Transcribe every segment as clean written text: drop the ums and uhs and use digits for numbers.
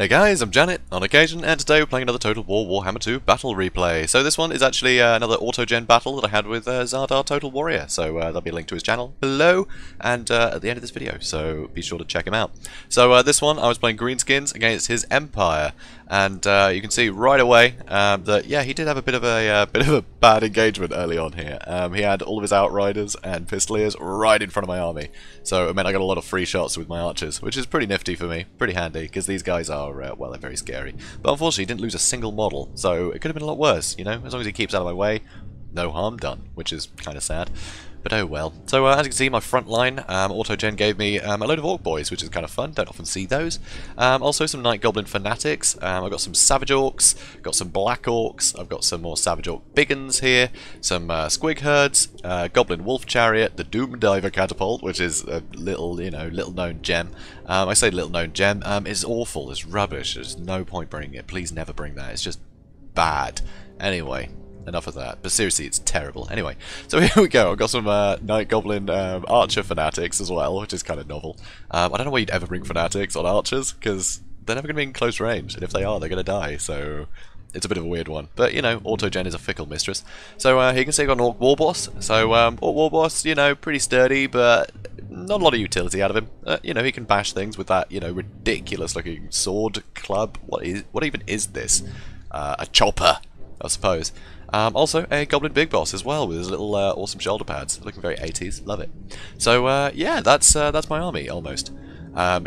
Hey guys, I'm Janet on occasion, and today we're playing another Total War Warhammer II Battle Replay. So this one is actually another auto-gen battle that I had with Zardar Total Warrior, so there'll be a link to his channel below and at the end of this video, so be sure to check him out. So this one, I was playing Greenskins against his Empire, and you can see right away that, yeah, he did have a bit of a bad engagement early on here. He had all of his Outriders and Pistoliers right in front of my army, so it meant I got a lot of free shots with my archers, which is pretty nifty for me, pretty handy, because these guys are well, they're very scary. But unfortunately, he didn't lose a single model, so it could have been a lot worse, you know? As long as he keeps out of my way, no harm done, which is kind of sad. But oh well. So as you can see, my front line, auto-gen gave me a load of Orc Boys, which is kind of fun, don't often see those. Also some Night Goblin Fanatics, I've got some Savage Orcs, got some Black Orcs, I've got some more Savage Orc Biggins here, some Squig Herds, Goblin Wolf Chariot, the Doom Diver Catapult, which is a little, you know, little known gem. I say little known gem, it's awful, it's rubbish, there's no point bringing it, please never bring that, it's just bad. Anyway. Enough of that, but seriously, it's terrible. Anyway, so here we go. I've got some Night Goblin Archer Fanatics as well, which is kind of novel. I don't know why you'd ever bring Fanatics on Archers, because they're never going to be in close range, and if they are, they're going to die, so it's a bit of a weird one. But, you know, auto-gen is a fickle mistress. So here you can see I've got an Orc Warboss. So, Orc Warboss, you know, pretty sturdy, but not a lot of utility out of him. You know, he can bash things with that, you know, ridiculous-looking sword club. What even is this? A chopper, I suppose. Also, a Goblin Big Boss as well, with his little awesome shoulder pads, looking very 80s, love it. So yeah, that's my army, almost.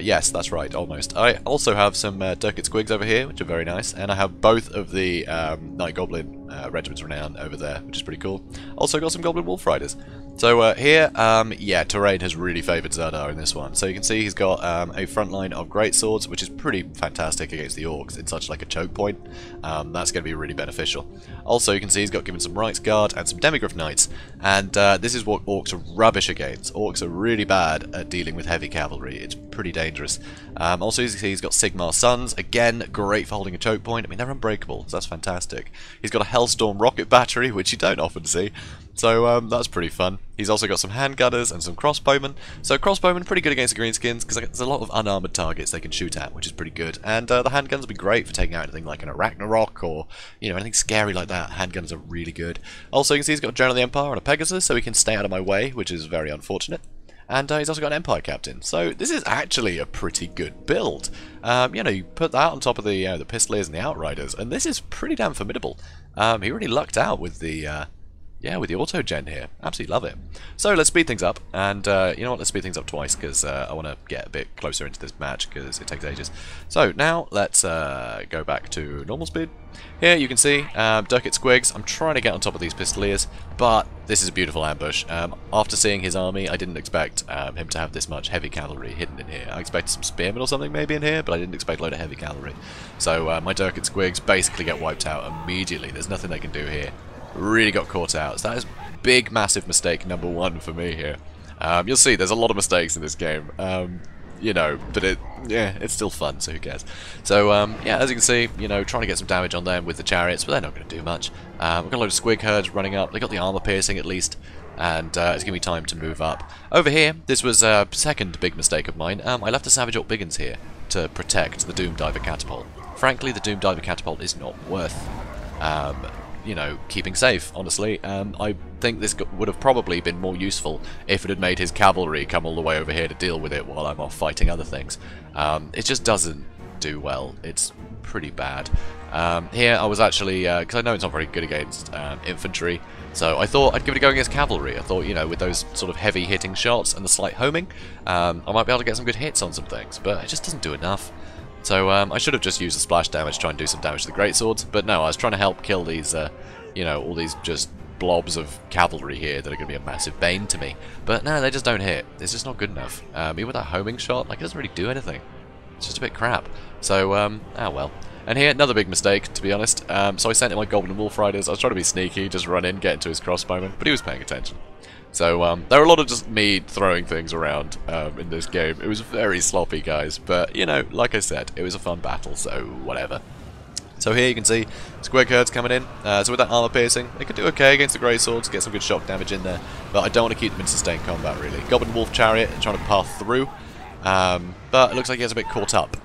Yes, that's right, almost. I also have some Durkit Squigs over here, which are very nice, and I have both of the Night Goblin Regiments Renown over there, which is pretty cool. Also got some Goblin Wolf Riders. So here, yeah, terrain has really favoured Zardar in this one. So you can see he's got a front line of great swords, which is pretty fantastic against the orcs in such like a choke point. That's going to be really beneficial. Also, you can see he's got given some Rights Guard and some Demigryph Knights, and this is what orcs are rubbish against. Orcs are really bad at dealing with heavy cavalry. It's pretty dangerous. Also, you can see he's got Sigmar Sons, again, great for holding a choke point. I mean, they're unbreakable, so that's fantastic. He's got a Hellstorm rocket battery, which you don't often see. So that's pretty fun. He's also got some handgunners and some crossbowmen. So crossbowmen pretty good against the Greenskins because there's a lot of unarmored targets they can shoot at, which is pretty good. And the handguns will be great for taking out anything like an Arachnarok or, you know, anything scary like that. Handguns are really good. Also, you can see he's got a General of the Empire and a Pegasus, so he can stay out of my way, which is very unfortunate. And he's also got an Empire Captain. So this is actually a pretty good build. You know, you put that on top of the Pistoliers and the Outriders, and this is pretty damn formidable. He really lucked out with the yeah, with the auto-gen here. Absolutely love it. So let's speed things up, and you know what, let's speed things up twice, because I want to get a bit closer into this match, because it takes ages. So now, let's go back to normal speed. Here you can see Durkit Squigs. I'm trying to get on top of these Pistoliers, but this is a beautiful ambush. After seeing his army, I didn't expect him to have this much heavy cavalry hidden in here. I expected some spearmen or something maybe in here, but I didn't expect a load of heavy cavalry. So my Durkit Squigs basically get wiped out immediately. There's nothing they can do here. Really got caught out. So that is big, massive mistake number one for me here. You'll see there's a lot of mistakes in this game. You know, but it's still fun, so who cares? So, yeah, as you can see, you know, trying to get some damage on them with the chariots, but they're not going to do much. We've got a load of Squig Herds running up. They got the armor piercing at least, and it's giving me time to move up. Over here, this was a second big mistake of mine. I left a Savage Orc Biggins here to protect the Doom Diver Catapult. Frankly, the Doom Diver Catapult is not worth you know, keeping safe, honestly. I think this would have probably been more useful if it had made his cavalry come all the way over here to deal with it while I'm off fighting other things. It just doesn't do well. It's pretty bad. Here I was actually, because I know it's not very good against infantry, so I thought I'd give it a go against cavalry. I thought, you know, with those sort of heavy hitting shots and the slight homing, I might be able to get some good hits on some things, but it just doesn't do enough. So I should have just used the splash damage to try and do some damage to the greatswords, but no, I was trying to help kill these, you know, all these just blobs of cavalry here that are going to be a massive bane to me. But no, they just don't hit. It's just not good enough. Even with that homing shot, like, it doesn't really do anything. It's just a bit crap. So, ah well. And here, another big mistake, to be honest. So I sent in my Goblin Wolf Riders. I was trying to be sneaky, just run in, get into his crossbowman, but he was paying attention. So there are a lot of just me throwing things around in this game. It was very sloppy, guys, but, you know, like I said, it was a fun battle, so whatever. So here you can see Squig Herds coming in. So with that armor piercing, they could do okay against the greatswords, get some good shock damage in there, but I don't want to keep them in sustained combat, really. Goblin Wolf Chariot trying to path through, but it looks like he gets a bit caught up.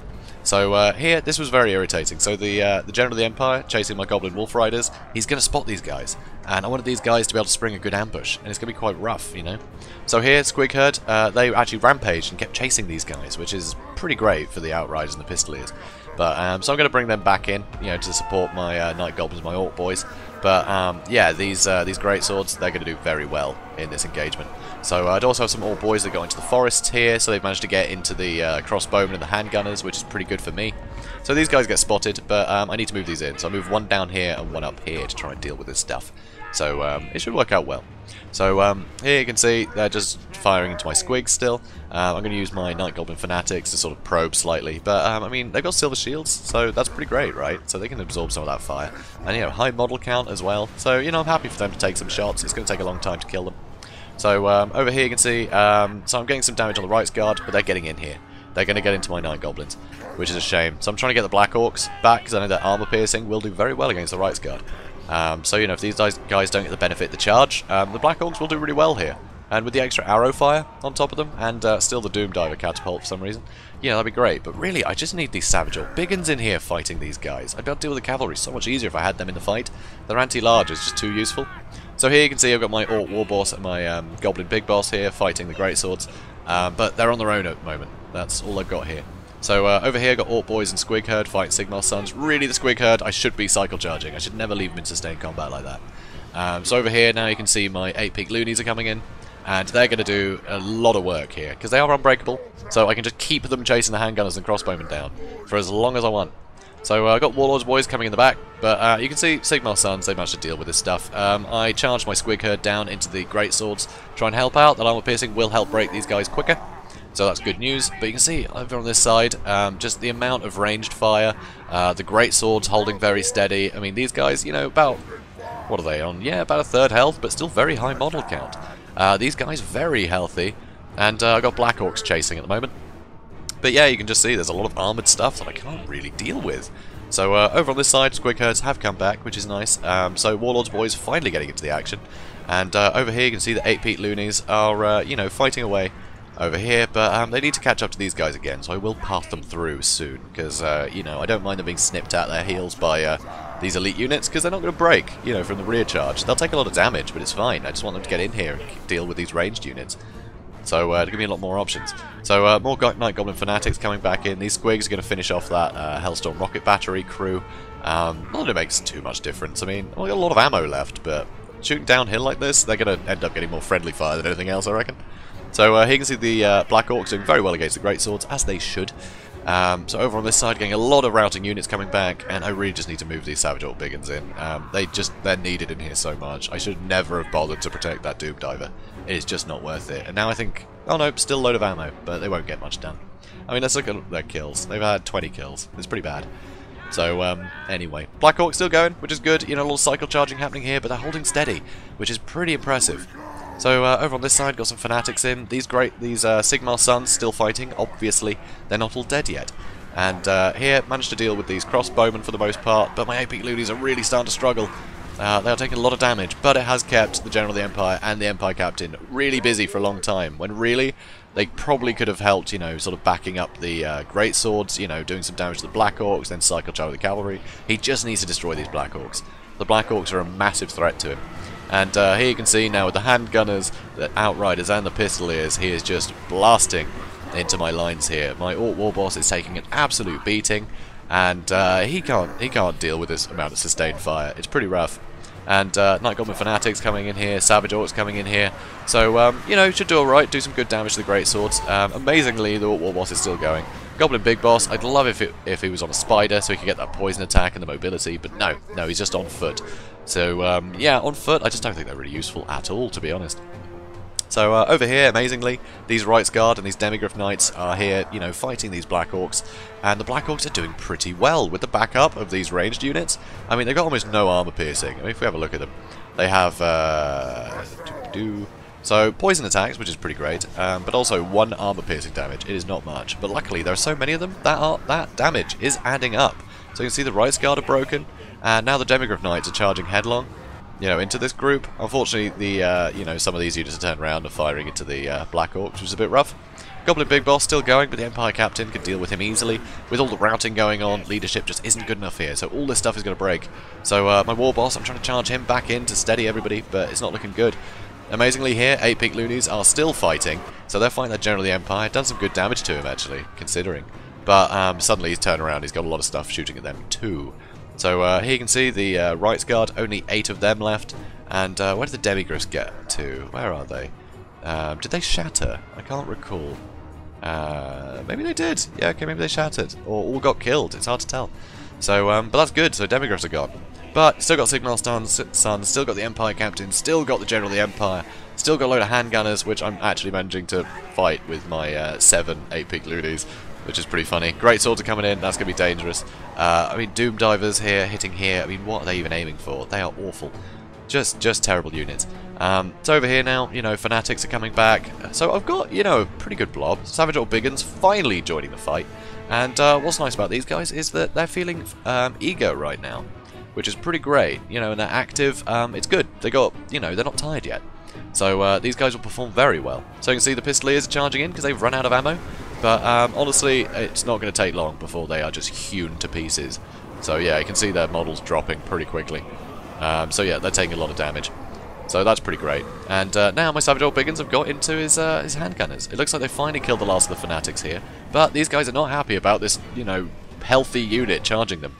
So here, this was very irritating. So the General of the Empire, chasing my Goblin Wolf Riders, he's going to spot these guys. And I wanted these guys to be able to spring a good ambush, and it's going to be quite rough, you know. So here, Squig Herd, they actually rampaged and kept chasing these guys, which is pretty great for the Outriders and the Pistoliers. But so I'm going to bring them back in, you know, to support my Night Goblins, my Orc boys. But yeah, these great swords, they're going to do very well in this engagement. So I'd also have some Orc boys that go into the forests here, so they've managed to get into the crossbowmen and the handgunners, which is pretty good for me. So these guys get spotted, but I need to move these in. So I move one down here and one up here to try and deal with this stuff. So it should work out well. So here you can see they're just firing into my squigs still. I'm going to use my Night Goblin Fanatics to sort of probe slightly. But I mean, they've got silver shields, so that's pretty great, right? So they can absorb some of that fire. And you know, high model count as well. So you know, I'm happy for them to take some shots. It's going to take a long time to kill them. So over here you can see, so I'm getting some damage on the Rights Guard, but they're getting in here. They're going to get into my Night Goblins, which is a shame. So I'm trying to get the Black Orcs back, because I know that armor piercing will do very well against the Rights Guard. So, you know, if these guys don't get the benefit of the charge, the Black Orcs will do really well here. And with the extra arrow fire on top of them, and still the Doom Diver catapult for some reason, yeah, that'd be great. But really, I just need these Savage Orc Biggins in here fighting these guys. I'd be able to deal with the cavalry so much easier if I had them in the fight. Their anti-large is just too useful. So here you can see I've got my Orc War Boss and my Goblin Big Boss here fighting the Greatswords. But they're on their own at the moment. That's all I've got here. So over here I've got Orc Boys and Squig Herd fighting Sigmar's Sons. Really, the Squig Herd, I should be cycle charging. I should never leave them in sustained combat like that. So over here now you can see my 8-peak loonies are coming in. And they're going to do a lot of work here, because they are unbreakable. So I can just keep them chasing the handgunners and crossbowmen down for as long as I want. So I've got Warlord's boys coming in the back, but you can see Sigmar's Sons, they managed to deal with this stuff. I charged my Squig Herd down into the Greatswords, try and help out. That armor piercing will help break these guys quicker. So that's good news, but you can see over on this side, just the amount of ranged fire, the Greatswords holding very steady. I mean, these guys, you know, about, what are they on? Yeah, about a third health, but still very high model count. These guys very healthy, and I've got Black Orcs chasing at the moment. But yeah, you can just see there's a lot of armoured stuff that I can't really deal with. So over on this side, Squig Herds have come back, which is nice. So Warlord's boys finally getting into the action. And over here you can see the 8-peak loonies are, you know, fighting away over here, but they need to catch up to these guys again, so I will path them through soon, because, you know, I don't mind them being snipped at their heels by these elite units, because they're not going to break, you know, from the rear charge. They'll take a lot of damage, but it's fine. I just want them to get in here and deal with these ranged units. So, to give me a lot more options. So, more Night Goblin Fanatics coming back in. These Squigs are going to finish off that Hellstorm Rocket Battery crew. Not that it makes too much difference. I mean, I've got a lot of ammo left, but shooting downhill like this, they're going to end up getting more friendly fire than anything else, I reckon. So here you can see the Black Orcs doing very well against the Greatswords, as they should. So over on this side, getting a lot of routing units coming back, and I really just need to move these Savage Orc Biggins in. They're needed in here so much. I should never have bothered to protect that Doom Diver. It is just not worth it. And now I think, oh no, still a load of ammo, but they won't get much done. I mean, let's look at their kills. They've had 20 kills. It's pretty bad. So, anyway. Black Orcs still going, which is good. You know, a little cycle charging happening here, but they're holding steady, which is pretty impressive. So over on this side, got some Fanatics in. These Sigmar's Sons still fighting. Obviously, they're not all dead yet. And here, managed to deal with these crossbowmen for the most part, but my 8-peak loonies are really starting to struggle. They are taking a lot of damage, but it has kept the General of the Empire and the Empire Captain really busy for a long time, when really, they probably could have helped, you know, sort of backing up the Greatswords, you know, doing some damage to the Black Orcs, then cycle charge the cavalry. He just needs to destroy these Black Orcs. The Black Orcs are a massive threat to him. And here you can see now with the handgunners, the Outriders and the Pistoliers, he is just blasting into my lines here. My Orc War Boss is taking an absolute beating, and he can't deal with this amount of sustained fire. It's pretty rough. And Night Goblin Fanatics coming in here, Savage Orcs coming in here. So, you know, should do alright, do some good damage to the Greatswords. Amazingly, the Orc War Boss is still going. Goblin Big Boss, I'd love if he was on a spider so he could get that poison attack and the mobility, but no, he's just on foot. So, yeah, on foot, I just don't think they're really useful at all, to be honest. So, over here, amazingly, these Rights Guard and these Demigryph Knights are here, you know, fighting these Black Orcs, and the Black Orcs are doing pretty well with the backup of these ranged units. I mean, they've got almost no armor piercing. I mean, if we have a look at them, they have, so, poison attacks, which is pretty great, but also 1 armor piercing damage. It is not much, but luckily there are so many of them that damage is adding up. So you can see the Rights Guard are broken, and now the Demigryph Knights are charging headlong, you know, into this group. Unfortunately, the you know, some of these units are turned around and firing into the Black Orcs, which is a bit rough. Goblin Big Boss still going, but the Empire Captain can deal with him easily. With all the routing going on, leadership just isn't good enough here, so all this stuff is going to break. So my War Boss, I'm trying to charge him back in to steady everybody, but it's not looking good. Amazingly here, 8 Peak Loonies are still fighting, so they're fighting that General of the Empire. Done some good damage to him, actually, considering. But suddenly he's turned around, he's got a lot of stuff shooting at them too. So here you can see the Rights Guard, only 8 of them left. And where did the Demigriffs get to? Where are they? Did they shatter? I can't recall. Maybe they did. Yeah, okay, maybe they shattered. Or all got killed. It's hard to tell. So, but that's good. So Demigriffs are gone. But still got Sigmar's Son, still got the Empire Captain, still got the General of the Empire, still got a load of handgunners, which I'm actually managing to fight with my 7 8-peak loonies, which is pretty funny. Great swords are coming in, that's going to be dangerous. I mean, Doom Divers here, hitting here, I mean, what are they even aiming for? They are awful. Just terrible units. So over here now, you know, Fanatics are coming back. So I've got, you know, a pretty good blob. Savage Old Biggins finally joining the fight. And what's nice about these guys is that they're feeling eager right now, which is pretty great. You know, and they're active. It's good. They got, you know, they're not tired yet. So these guys will perform very well. So you can see the Pistoliers are charging in because they've run out of ammo. But honestly, it's not going to take long before they are just hewn to pieces. So yeah, you can see their models dropping pretty quickly. So yeah, they're taking a lot of damage. So that's pretty great. And now my Savage Old Biggins have got into his handgunners. It looks like they finally killed the last of the Fanatics here. But these guys are not happy about this, you know, healthy unit charging them.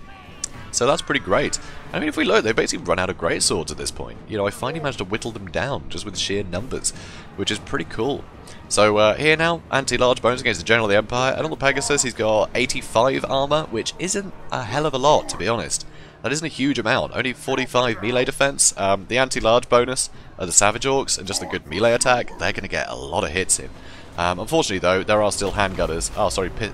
So that's pretty great. I mean, if we look, they've basically run out of great swords at this point. You know, I finally managed to whittle them down just with sheer numbers, which is pretty cool. So here now, anti-large bones against the General of the Empire. And on the Pegasus, he's got 85 armor, which isn't a hell of a lot, to be honest. That isn't a huge amount, only 45 melee defense. The anti-large bonus of the Savage Orcs and just the good melee attack, they're going to get a lot of hits in. Unfortunately though, there are still handgunners,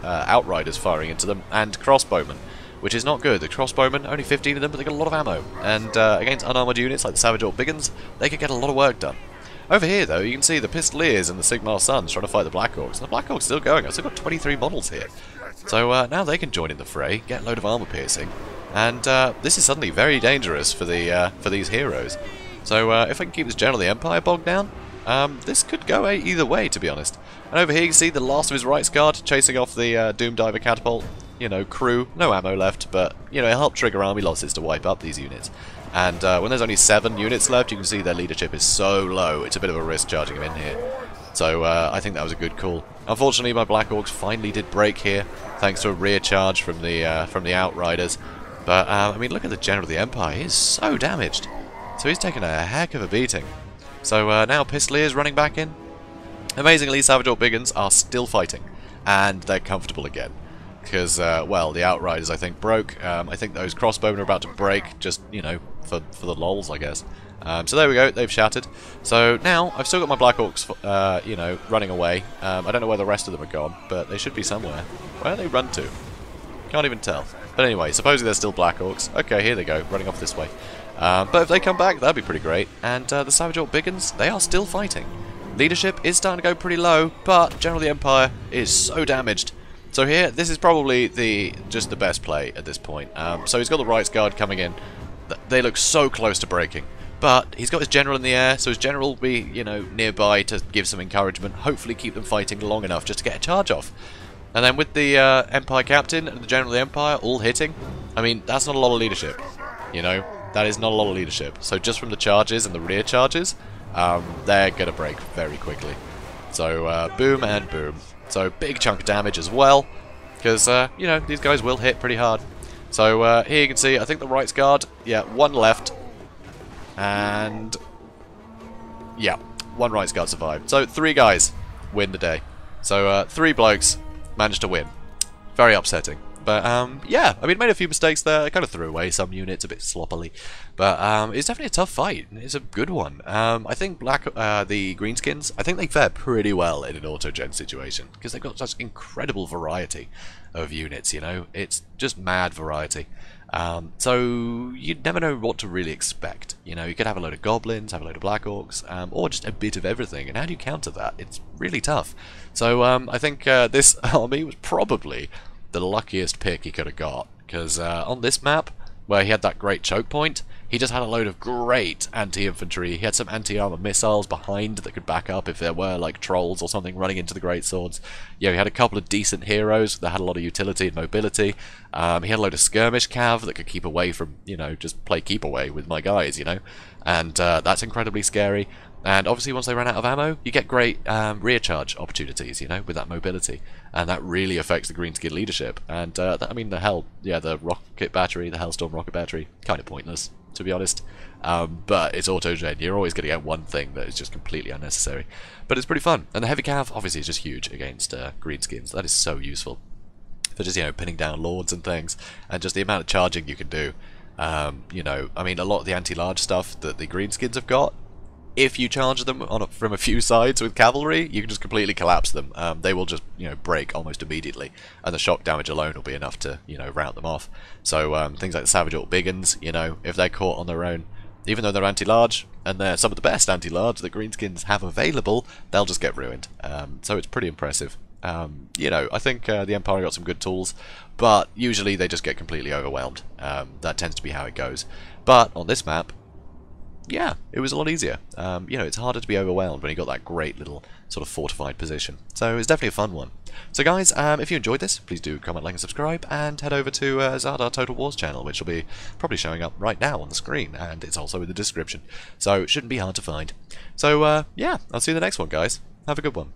outriders firing into them, and crossbowmen, which is not good. The crossbowmen, only 15 of them, but they got a lot of ammo. And against unarmored units like the Savage Orc Biggins, they can get a lot of work done. Over here though, you can see the Pistoliers and the Sigmar's Sons trying to fight the Black Orcs. And the Black Orcs still going, I've still got 23 models here. So now they can join in the fray, get a load of armor piercing. And this is suddenly very dangerous for these heroes. So if I can keep this General of the Empire bogged down, this could go either way, to be honest. And over here you can see the last of his Rights Guard chasing off the Doom Diver Catapult. You know, crew, no ammo left, but, you know, it helped trigger army losses to wipe up these units. And when there's only 7 units left, you can see their leadership is so low, it's a bit of a risk charging them in here. So I think that was a good call. Unfortunately, my Black Orcs finally did break here, thanks to a rear charge from the Outriders. But, I mean, look at the General of the Empire. He's so damaged. So he's taken a heck of a beating. So now Pistoliers running back in. Amazingly, Savage Orc Biggins are still fighting. And they're comfortable again. Because, well, the Outriders, I think, broke. I think those crossbowmen are about to break, just, you know, for the lols, I guess. So there we go, they've shattered. So now, I've still got my Black Orcs, you know, running away. I don't know where the rest of them are gone, but they should be somewhere. Where do they run to? Can't even tell. But anyway, supposedly they're still Black Orcs. Okay, here they go, running off this way. But if they come back, that'd be pretty great. And the Savage Orc Biggins, they are still fighting. Leadership is starting to go pretty low, but General of the Empire is so damaged. So here, this is probably just the best play at this point. So he's got the Rights Guard coming in. They look so close to breaking. But he's got his General in the air, so his General will be, you know, nearby to give some encouragement. Hopefully keep them fighting long enough just to get a charge off. And then with the Empire Captain and the General of the Empire all hitting, I mean, that's not a lot of leadership. You know, that is not a lot of leadership. So just from the charges and the rear charges, they're going to break very quickly. So boom and boom. So big chunk of damage as well, because, you know, these guys will hit pretty hard. So here you can see, I think the Rights Guard, yeah, 1 left. And, yeah, 1 Rights Guard survived. So 3 guys win the day. So 3 blokes managed to win. Very upsetting. But, yeah, I mean, made a few mistakes there. I kind of threw away some units a bit sloppily. But it's definitely a tough fight. It's a good one. I think the Greenskins, I think they fare pretty well in an auto-gen situation. Because they've got such incredible variety of units, you know. It's just mad variety. So you'd never know what to really expect. You know, you could have a load of goblins, have a load of Black Orcs, or just a bit of everything. And how do you counter that? It's really tough. So I think this army was probably the luckiest pick he could have got. Because on this map, where he had that great choke point, he just had a load of great anti-infantry. He had some anti-armor missiles behind that could back up if there were like trolls or something running into the great swords. Yeah, he had a couple of decent heroes that had a lot of utility and mobility. He had a load of skirmish cav that could keep away from, you know, just play keep away with my guys, you know, and that's incredibly scary. And obviously once they ran out of ammo, you get great rear charge opportunities, you know, with that mobility. And that really affects the Greenskin leadership. And, I mean, the rocket battery, the Hellstorm rocket battery, kind of pointless, to be honest. But it's auto-gen. You're always going to get one thing that is just completely unnecessary. But it's pretty fun. And the heavy cav, obviously, is just huge against Greenskins. That is so useful for just, you know, pinning down lords and things. And just the amount of charging you can do. You know, I mean, a lot of the anti-large stuff that the Greenskins have got, if you charge them from a few sides with cavalry, you can just completely collapse them. They will just, you know, break almost immediately, and the shock damage alone will be enough to, you know, rout them off. So things like the Savage Orc Biggins, you know, if they're caught on their own, even though they're anti-large, and they're some of the best anti-large that Greenskins have available, they'll just get ruined. So it's pretty impressive. You know, I think the Empire got some good tools, but usually they just get completely overwhelmed. That tends to be how it goes. But on this map, yeah, it was a lot easier. You know, it's harder to be overwhelmed when you got that great little sort of fortified position. So it's definitely a fun one. So guys, if you enjoyed this, please do comment, like, and subscribe, and head over to Zardar Total Wars channel, which will be probably showing up right now on the screen, and it's also in the description. So it shouldn't be hard to find. So yeah, I'll see you in the next one, guys. Have a good one.